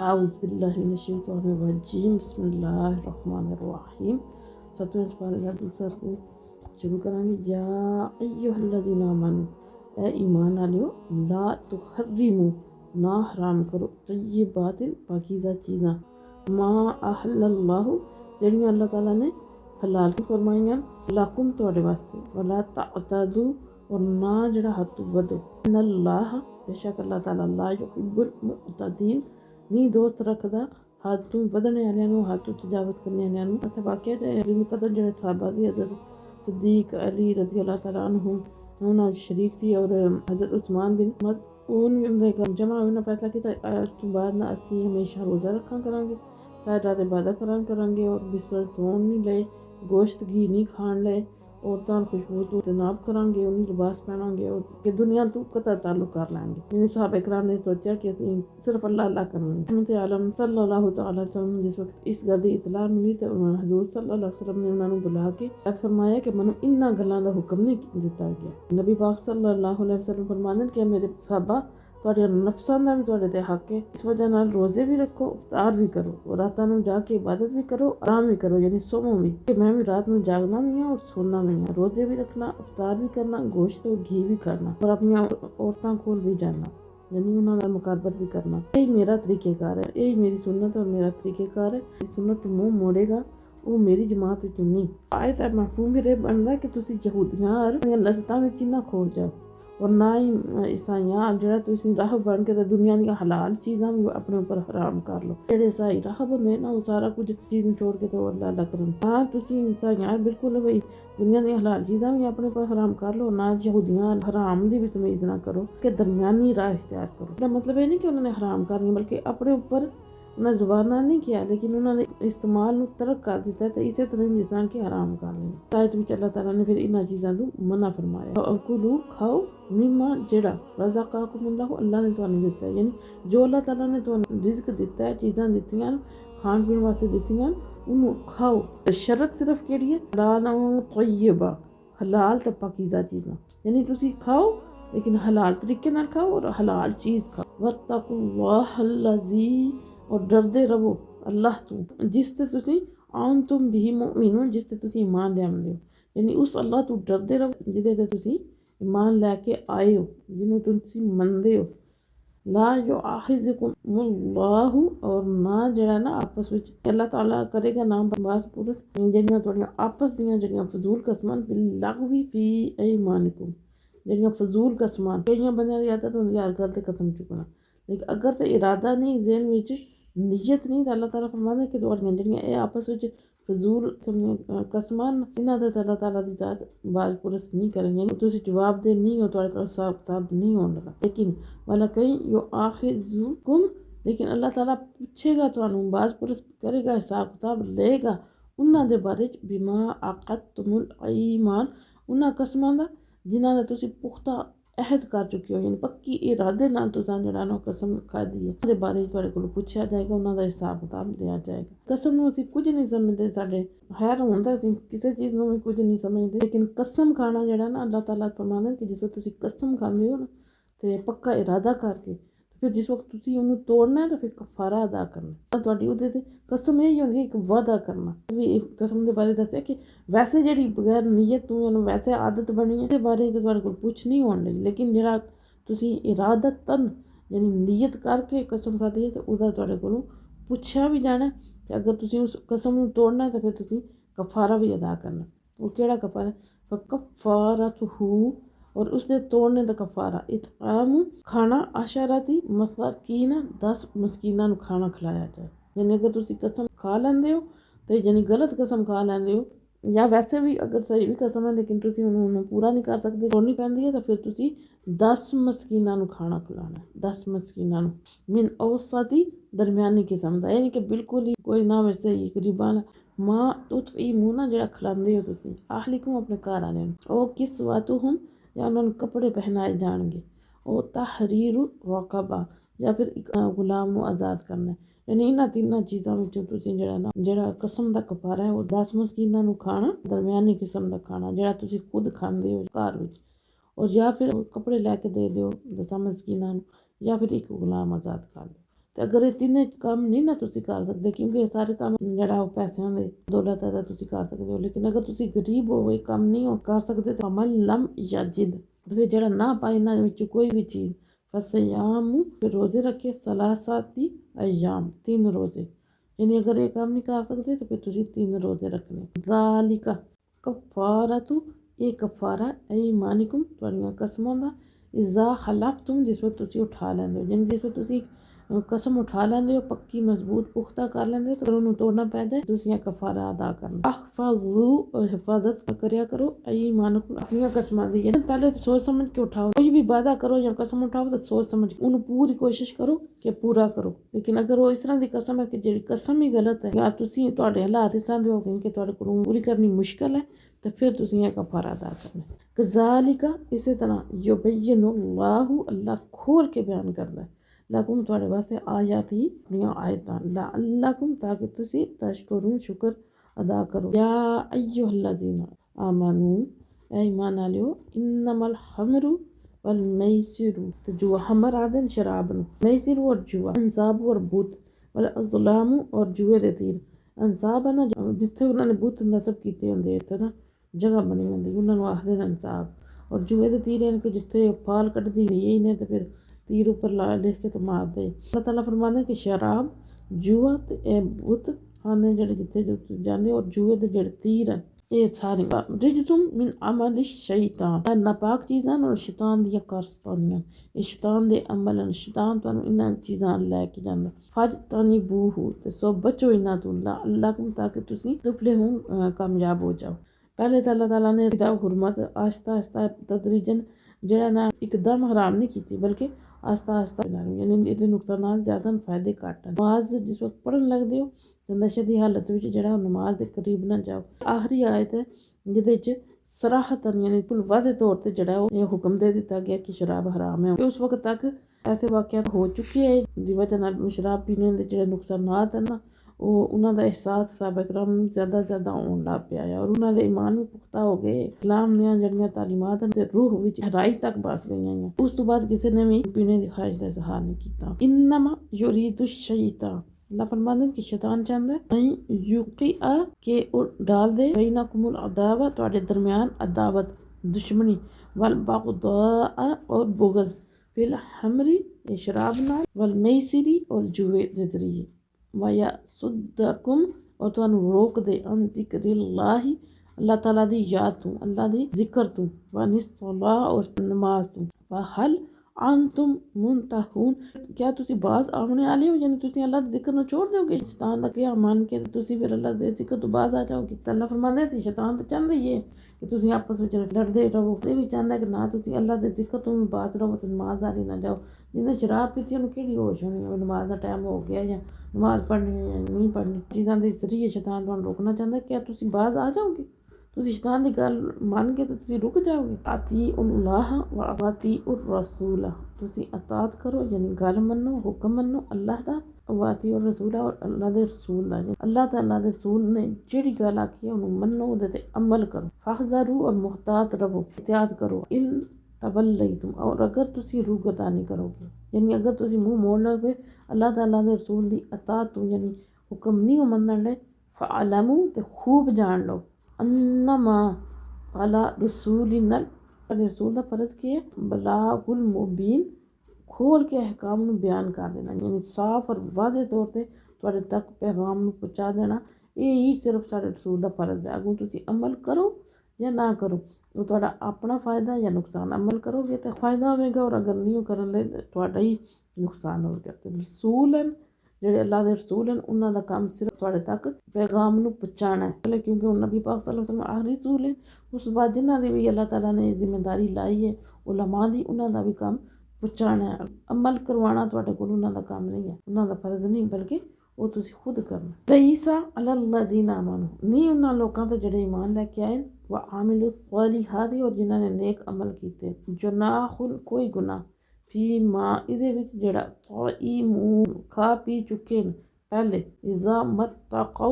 आउज़ुबिल्लाहिमिनश्शैतानिर्रजीम बिस्मिल्लाहिर्रहमानिर्रहीम। 7वें पारा दूसरा को शुरू करांगे। या अय्युहल्लज़ीना आमनू, ए ईमान वालियो, ला तुहर्रिमू, ना हराम करो तय्यिबातिन, पाकीज़ा चीज़ां, मा अहल्लल्लाहु, जड़ियां अल्लाह ताला ने हलाल फरमाइयां, लाकुम तुहाडे वास्ते, वला तअतदू, और ना जड़ा हद वधो, इन्नल्लाह, बेशक अल्लाह ताला ला युहिब्बुल मुअतदीन, नहीं दोस्त रखदा हद तू वधने वालियां नूं, हद तू तजावत करने वालियां नूं। अच्छा वाकया इल्म कदर जड़े सहाबा सी, हज़रत सिद्दीक अली रज़ी अल्लाह तआला अन्हुम उन्हां शरीक थी, और हज़रत उस्मान बिन मज़ऊन दे जमा उन्होंने फैसला किया आज तो बाद ना असी हमेशा रोज़ा रखा करांगे, सारी रात इबादत करा करांगे, और बिस्तर सोन नहीं ले, गोश्त घी नहीं खाण ले, औरतां खुशबू तो जनाब करांगे, उन्हें लिबास पहनांगे, और कि दुनिया तो कता ताल्लुक कर लेंगे। यानी सहाबा इकराम ने सोचा कि असीं सिर्फ अल्लाह अल्लाह करेंगे। रहमत आलम सल्लल्लाहु तआला अलैहि वसल्लम जिस वक्त इस गल की इतला मिली तो हजूर सल्लल्लाहु अलैहि वसल्लम ने उन्होंने बुला के फरमाया कि मैनू इन्हां गल्लां दा हुक्म नहीं दिता गया। नबी पाक सल्लल्लाहु अलैहि वसल्लम फरमाते कि मेरे सहाबा तुहाडे नफ्सां दा भी तुहाडे ते हक है, इस वजह नाल रोज़े भी रखो, इफ्तार भी करो, और रातां नूं जाके इबादत भी करो, आराम भी करो, यानी सोवो भी। कि मैं भी रात में जागना भी है और सोना भी है, रोज़े भी रखना, इफ्तार भी करना, गोश्त और घी भी करना, और अपनी औरतां कोल भी जाना, यानी उन्होंने मुकाबत भी करना। यही मेरा तरीक़ेकार है, यही मेरी सुन्नत और मेरा तरीक़ेकार है। सुन्नत तो मुँह मोड़ेगा वो मेरी जमात विच नहीं। आयत महफूम भी बनता कि तुसी यहूदियां लसतां विच ना खो जाओ, और ना ही ईसाइयां जड़ा तुसी राह बन के दुनिया दी हलाल चीज़ां भी अपने ऊपर हराम कर लो। जेड़े ईसाई राह होंदे ना वो सारा कुछ चीज़ छोड़ के तो अल्लाह अल्लाह करन। हाँ तुसी ईसाइयां बिल्कुल भाई दुनिया दी हलाल चीज़ां भी अपने ऊपर हराम कर लो, ना यहूदियां हराम दी भी तमीज़ ना करो, कि दरमियानी राह इख्तियार करो। इसका मतलब है नहीं कि उन्होंने हराम करनी, बल्कि अपने ऊपर उन्हें जुबाना नहीं किया, लेकिन उन्होंने इस्तेमाल तर्क कर दिता है। तो इसी तरह जिस तरह के हराम कर लें। आयत विच अल्लाह ताला ने फिर इन्हां चीज़ों को मना फरमाया। कुलू खाओ मिम्मा जेड़ा रज़क़कुमुल्लाहु, अल्लाह ने तुहानू दिता है, यानी जो अल्लाह ताला ने तुहानू रिज़्क दिता है, चीज़ां दित्तियां खाण पीण वास्ते दित्तियां, उन्होंने खाओ। शरत सिर्फ केड़ी है, हलाल तय्यबा, हलाल ते पाकीज़ा चीज़ां, यानी तुसी खाओ लेकिन हलाल तरीके नाल खाओ और हलाल चीज़ खाओ। वत्तकुल्लाहल्लज़ी, और डरदे रहो अल्लाह तू, जिस ते तुसी आन तुम भी मुमिनून, जिस ते तुसी ईमान लियांदे हो, यानी उस अल्लाह तू डरदे रहो जिहदे ते तुसी ईमान लैके आए हो, जिन्हों तुसी मनदे हो। ला युआखिज़ुकुमुल्लाहु, और ना जड़ा ना आपस विच अल्लाह ताला करेगा ना बास पुरस जड़ियां तुहाडियां आपस दियां जड़ियां फजूल कसमां बिल्लग़वी फी ऐमानिकुम, जड़ियां फजूल कसमां। कईयां बंदियां दी आदत होंदी हर गल ते कसम चुकना, लेकिन अगर ते इरादा नहीं ज़हन विच नीयत नहीं, तो अल्लाह ताला फरमांदा कि तुहाडियां जड़ियां एह आपस विच फजूल कसमां इन्हां दा अल्लाह ताला दी ज़ात बाज पुरस नहीं करेंगे, तुसी जवाबदेह नहीं हो, तुहाडे कोल हिसाब किताब नहीं होने लगा। लेकिन वाला कहीं यो आखिज़ुकुम, लेकिन अल्लाह ताला पूछेगा तुहानू, बाज पुरस करेगा, हिसाब किताब लेगा उन्हां दे बारे च, बिमा अक़दतुमुल ईमान, उन्हां कसमां दा जिन्हां दा तुसी पुख्ता अहद कर चुके हो, यानी पक्की इरादे नाल तुसां जड़ा ना कसम खादी है, उहदे बारे च तुहाडे कोल पुछया जाएगा, उन्हां दा हिसाब किताब लिया जाएगा। कसम नूं असीं कुछ नहीं समझदे, साडे खैर हुंदा असीं किसी चीज़ नूं भी कुछ नहीं समझदे, लेकिन कसम खाना जड़ा ना अल्लाह ताला फरमांदा कि जिस वक्त तुसी कसम खांदे हो ना, तो पक्का इरादा करके, फिर जिस वक्त तुसी उन्हें तोड़ना है तो फिर कफारा अदा करना। तुहाडी उहदे ते कसम यही होंदी है एक वादा करना। भी कसम दे बारे दस्सिया कि वैसे जेड़ी बगैर नीयत तू वैसे आदत बनी है, बारे तो तुहाडे कोल पुछ नहीं होण लगी, लेकिन जेड़ा तुसी इरादतन यानी नीयत करके कसम खादी है, तो उहदा तुहाडे कोलों पुछया भी जाना। ते अगर तुसी उस कसम नूं तोड़ना है तो फिर तुसी कफारा भी अदा करना। वो केड़ा कफारा, फकफ़ारतुहू, और उसके तोड़ने का कफारा इतआम, खाना अशरती मसाकीन, 10 मस्कीना खाना खिलाया जाए। यानी अगर तुसी कसम खा लेंदे हो तो यानी गलत कसम खा लेंदे हो, या वैसे भी अगर सही भी कसम है लेकिन तुसी उन्होंने पूरा नहीं कर सकते, तोड़नी पैंदी है, तो फिर तुसी 10 मस्कीना खाना खिलाना, 10 मस्कीना मिन औसती, दरमियानी किस्म का, यानी कि बिल्कुल ही कोई ना वैसे ही गरीबान माँ तुत ई मुँह ना जड़ा खिलांदे हो तुसी आहलिकुम, अपने घर आने ओ किस वातु हम, या उन्होंने कपड़े पहनाए जाएंगे, और तहरीरु रक़बा, या फिर गुलाम नूं आज़ाद करना। यानी इन्हां तीनों चीज़ों विचों तुसीं जड़ा ना जड़ा कसम दा कफारा है वो 10 मस्कीनां नूं खाना, दरमियानी किस्म दा खाना जड़ा तुसीं खुद खांदे हो घर विच, और या फिर कपड़े लैके दे दो 10 मस्कीनां नूं, या फिर एक गुलाम आज़ाद कर दो। ਤੇ ਅਗਰ ਇਹ ਤਿੰਨੇ ਕੰਮ ਨਹੀਂ ਨਾ ਤੁਸੀਂ ਕਰ ਸਕਦੇ, ਕਿਉਂਕਿ ਇਹ ਸਾਰੇ ਕੰਮ ਜਿਹੜਾ ਉਹ ਪੈਸਿਆਂ ਦੇ ਦੌਲਤ ਦਾ ਤੁਸੀਂ ਕਰ ਸਕਦੇ ਹੋ, ਲੇਕਿਨ ਅਗਰ ਤੁਸੀਂ ਗਰੀਬ ਹੋ ਇਹ ਕੰਮ ਨਹੀਂ ਕਰ ਸਕਦੇ ਤਾਂ ਅਮਲ ਲਮ ਯਜਿਦ, ਫਿਰ ਜਿਹੜਾ ਨਾ ਪਾਏ ਇਹਨਾਂ ਵਿੱਚ ਕੋਈ ਵੀ ਚੀਜ਼, ਫਸਿਆਮ ਫਿਰ ਰੋਜ਼ੇ ਰੱਖੇ ਸਲਾਸਾਤੀ ਅਯਾਮ 3 ਰੋਜ਼ੇ, यानी अगर ये काम नहीं कर सकते तो फिर तुम 3 रोजे रखने। ज़ालिका कफ़ारतु, ये कफ़ारा ऐमानिकुम तुहाड़ियां कसमां दा, इज़ा हलफ्तुम जिस वक्त तुसी उठा लैंदे हो, यानी जिस वक्त तुसी कसम उठा लैंदे हो, पक्की मजबूत पुख्ता कर लैंदे हो, तो उन्होंने तोड़ना पै जाए तुसी कफ़ारा अदा करना। अहफ़ज़ू, और हिफाजत करया करो ऐमानिकुम अपनी कसमां दी, यानी पहले तो सोच समझ के उठाओ, कोई भी वादा करो या कसम उठाओ तो सोच समझ के उन्हें पूरी कोशिश करो कि पूरा करो। लेकिन अगर वो इस तरह की कसम है कि जी कसम ही गलत है या तुसी तुहाडे हालात इस तरह दे हो गए कि तुहाडे कोलों पूरी करनी मुश्किल है, तो फिर तुसी यह कफ़ारा अदा करना। कज़ालिका, इसी तरह युबय्यिनुल्लाहु, अल्लाह खोल के बयान करता है, लकुम तुहाडे वास्ते आयात ही अपनियां आयतां, लअल्लकुम ताकि तुसी तशकुरून शुक्र अदा करो। या अय्युहल्लज़ीना आमनू, ऐ ईमान वालियो, इन्नमल खमरु वल मैसिरु, तो जुआ हमर आदन शराब नू, मैसिर और जुआ, अंसाब और बुत, वल अज़लामु और जुए दे तीर। अंसाब है ना जिथे उन्होंने बुत नसब किए होंगे, इत्थे ना जगह बनी होंगी उन्होंने आखदे ने अंसाब, और जुए दे तीर यानी कि जिथे फाल कटदी यही ने तो फिर तीर उपर ला लिख के तो मार दे। अल्लाह ताला फरमांदे कि शराब जुआ ते बुत खाने जेह्ड़े जिथे जांदे, और जुए दे जेह्ड़े तीर हैं ये सारे रिजसुम मिन अमल शैतान, नापाक चीज़ां और शैतान दियां कारस्तानियां, ये शैतान दे अमल न, शैतान तुहानूं इन्हां चीज़ां लैके जांदा। फजतनिबूहु, ते सो बचो इन्हां तों, लअल्लकुम ताकि तुसीं तुफलिहून कामयाब हो जाओ। पहले तो अल्लाह ताला ने हुरमत आहिस्ता आहिस्ता तदरीजन जेह्ड़ा ना इकदम हराम नहीं की, बल्कि आहिस्ता आहिस्ता, यानी ये नुकसान ज़्यादा फायदे घट्ट हैं। नमाज जिस वक्त पढ़न लगदे हो तो नशे की हालत में जेह्ड़ा नमाज के करीब ना जाओ। आखिरी आयत है जिहदे च सराहतन यानी बिल्कुल वादे तौर पर जेह्ड़ा वो हुक्म दे दिता गया कि शराब हराम है। उस वक्त तक ऐसे वाक़यात हो चुके हैं जिस वजह नाल शराब पीने के जेह्ड़े नुकसानात है ना वो उन्हां दा एहसास सहाबा किराम नूं ज़्यादा ज़्यादा होण लग पिया है, और उन्हां दे ईमान भी पुख्ता हो गए। इस्लाम दियां जेह्ड़ियां तालीमात ते रूह विच गहराई तक बस गईयां हैं। उस तो बाद किसी ने भी पीने की ख्वाहिश का इजहार नहीं किया। इन्नमा युरीदु शैतान, अल्लाह फरमांदे कि शैतान चाहता है युक़िअ के डाल दे बैनकुमुल अदावा, तुहाडे दरमियान अदावत दुश्मनी, वल बग़ज़ा और बुग़ज़, फिल हमरी शराब नाल, वल मैसिरी और जुए दे ज़रिए, वयसुद्दकुम और तुहानूं रोक दे अन ज़िक्रिल्लाहि, अल्लाह ताला दी याद तू, अल्लाह दी जिक्र तू, वनिस्सलाह और नमाज तू, वहल अंतुम मुंतहून, क्या तुसी बाज आने वाले हो, यानी तुसी अल्लाह दे जिक्र नूं छोड़ दोगे। शैतान दा क्या मान के तुसी फिर अल्लाह दे जिक्र तो बाज आ जाओगे। तो अल्लाह फरमांदे सी शैतान तो चाहता ही है कि तुसी आपस में लड़दे रहो, ये भी चाहता है कि ना तुसी अल्लाह दे जिक्र तो भी बाज रहो तो नमाज वाली ना जाओ। जिन्हें शराब पीती उन्हें केड़ी होश होनी, नमाज का टाइम हो गया या नमाज पढ़नी है या नहीं पढ़नी, चीज़ों के जरिए शैतान तुहानूं रोकना चाहता है। क्या तुसी बाज आ जाओगे, तुसी शैतान की गल मान के तो तुसी रुक जाओगे। अतीउल्लाह व अतीउर रसूल, तुसी अतात करो यानी गल मनो, हुक्म मनो अल्लाह दा, अतीउर रसूल और अल्लाह दे रसूल दा, अल्लाह ते अल्लाह दे रसूल ने जेड़ी गल आखी है उन्हें मनो, उहदे ते अमल करो। फहज़रू और मुहतात रहो, एहतियात करो। इन तवल्लैतुम, और अगर तुसी रूगरदानी करोगे, यानी अगर तुसी मुँह मोड़ लोगे अल्लाह ते अल्लाह दे रसूल दी अतात तो यानी हुक्म नहीं मनण ले, फ़अलमू ते खूब जान लो अन्नमा अला रसूलिना, रसूल का फ़र्ज़ की है बलागुल मुबीन, खोल के अहकाम नूं बयान कर देना, यानी साफ और वाज़े तौर पर तुहाडे तक पैगाम नूं पहुँचा देना। यही सिर्फ साडे रसूल का फ़र्ज़ है। अगों तुसी अमल करो या ना करो वो तुहाडा अपना फ़ायदा या नुकसान। अमल करोगे तो फ़ायदा होगा, और अगर नहीं करन दे तो तुहाडा ही नुकसान होगा। तो रसूल हैं जेह्ड़े अल्लाह दे रसूल हैं उन्हां दा काम सिर्फ तुहाडे तक पैगाम नूं पहुँचाना है, क्योंकि उन नबी पाक सल्लल्लाहु अलैहि वसल्लम आखिरी रसूल है। उस बाद जिन्हां दी भी अल्लाह ताला ने जिम्मेदारी लाई है उलमा दी, उन्हां दा भी काम पहुँचाना है। अमल करवाना तुहाडे कोल उन्हां दा काम नहीं है, उन्हां दा फ़र्ज़ नहीं, बल्कि वो तुसी खुद करना। लईसा अलल्लज़ीना आमनू, नहीं उन्हां लोकां ते जेह्ड़े ईमान लैके आए व आमिलु स्वालिहात, और जिन्हां ने नेक अमल कीते, जुनाहुन कोई गुनाह, फी मां इहदे विच जेह्ड़ा ताइमू खा पी चुके न पहले, इज़ा मत्तक़ौ,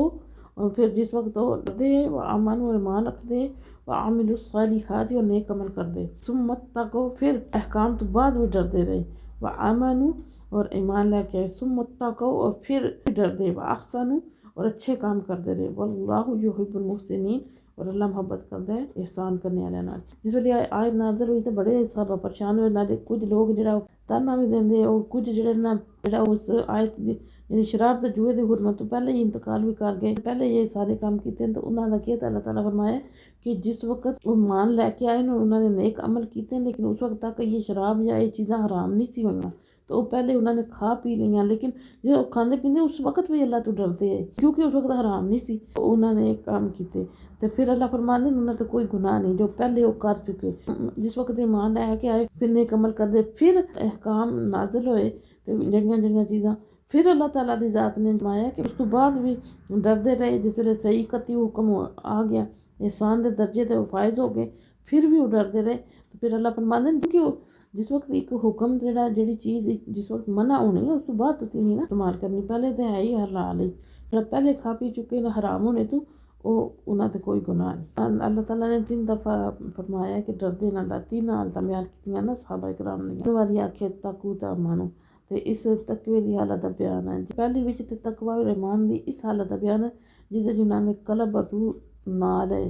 और फिर जिस वक्त वो रखदे व अमन और ईमान रखदे, व आमिलु सालिहात और नेक अमल कर दे। सुम्मत्तको फिर अहकाम तो बाद भी डरते रहे। व आमनु और ईमान लेके आए। सुम्मत्तको और फिर डर दे। व अहसनु और अच्छे काम करते रहे। वल्लाहु युहिब्बुल मुहसिनीन और अल्लाह मोहब्बत करता है एहसान करने वाले नाल। जिस वे आयत नाज़िल हुई तो बड़े साहबा परेशान हुए नाले कुछ लोग जरा ताना भी देंदे और कुछ जड़े ना जरा उस आयत यानी शराब ते जुए दी हुरमत तो पहले ही इंतकाल भी कर गए, पहले ये सारे काम किए तो उन्होंने किया अल्लाह ताला फरमाया कि जिस वक्त वो मान लैके आए ना उन्होंने नेक अमल किए लेकिन उस वक्त तक ये शराब या ये चीज़ां हराम नहीं सी हुई तो पहले उन्होंने खा पी लिया लेकिन जो खाते पीते उस वक्त भी अल्लाह तो डरते है क्योंकि उस वक्त हराम नहीं सी तो उन्होंने एक काम किए तो फिर अल्लाह फरमाते उन्होंने तो कोई गुनाह नहीं जो पहले वो कर चुके। जिस वक्त ईमान लैके आए फिर नेक अमल करते फिर अहकाम नाजिल होए तो जड़ियाँ जड़ियाँ चीज़ां फिर अल्लाह ताला दी ज़ात ने जमाया कि उस तो बाद भी डरते रहे। जिस वे सही कति हुक्म आ गया एहसान के दर्जे तो फायज हो गए फिर भी वो डरते रहे तो फिर अल्लाह फरमाते क्योंकि जिस वक्त एक हुक्म जड़ा जी चीज़ जिस वक्त मना होनी है उस तो बाद तुसी नहीं ना इस्तेमाल करनी पहले तो है ही हलाल ही जो पहले खा पी चुके ना हराम होने तो वो उन्होंने कोई गुनाह नहीं। अल्लाह ताला ने 3 दफ़ा फरमाया कि डरदे ना लाती नाल तमियार कीतियां ना सहाबा इकराम ने वाली आखे तकू ता मानो तो इस तकवे की हालत का बयान है। पहली विच ते तकवा और ईमान की इस हालत का बयान है जिस जिन्होंने कलब और रूह नाल है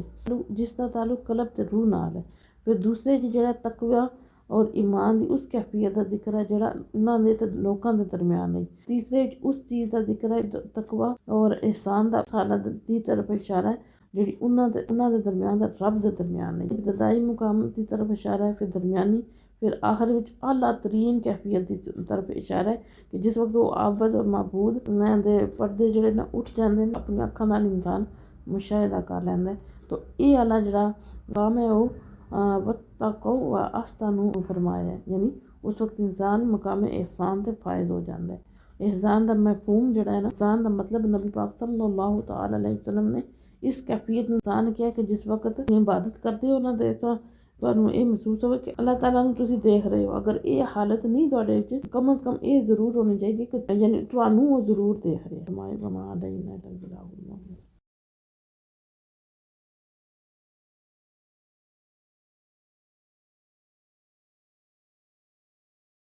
जिसका ताल्लुक कलब ते रूह नाल है। फिर दूसरे जो तकवा और ईमान की उस कैफियत का जिक्र है जोड़ा उन्होंने तो लोगों के दरम्यान है। तीसरे उस चीज़ का जिक्र है तकवा और एहसान का हालत की तरफ इशारा है जी उन्होंने दरम्यान रब के दरम्यान है। इब्तदाई मुकाम की तरफ इशारा है फिर दरमियानी फिर आखिर में आला तरीन कैफियत की तरफ इशारा है कि जिस वक्त वो आबद और महबूद दे पर्दे जोड़े ना उठ जाते हैं अपनी अखां नाल इंसान मुशाहिदा कर लैंदा है तो ये आला जड़ा काम है वो वत्तको व अहसनु फरमाया है यानी उस वक्त इंसान मकाम एहसान से फायज हो जाता है। एहसान का मफहूम जड़ा है ना एहसान का मतलब नबी पाक सल्लल्लाहु तआला अलैहि वसल्लम ने इस कैफियत इंसान किया कि जिस वक्त इबादत करते हो ना तो ऐसा ਤੁਹਾਨੂੰ ਇਹ ਮਹਿਸੂਸ ਹੋਵੇ ਕਿ ਅੱਲਾਹ ਤਾਲਾ ਨੂੰ ਤੁਸੀਂ ਦੇਖ ਰਹੇ ਹੋ। ਅਗਰ ਇਹ ਹਾਲਤ ਨਹੀਂ ਤੁਹਾਡੇ ਵਿੱਚ ਕਮ ਸੇ ਕਮ ਇਹ ਜ਼ਰੂਰ ਹੋਣੀ ਚਾਹੀਦੀ ਕਿ ਯਾਨੀ ਤੁਹਾਨੂੰ ਉਹ ਜ਼ਰੂਰ ਦੇਖ ਰਿਹਾ ਹੈ। ਮਾਏ ਬਮਾ ਦਾ ਇਨਾ ਤੱਕ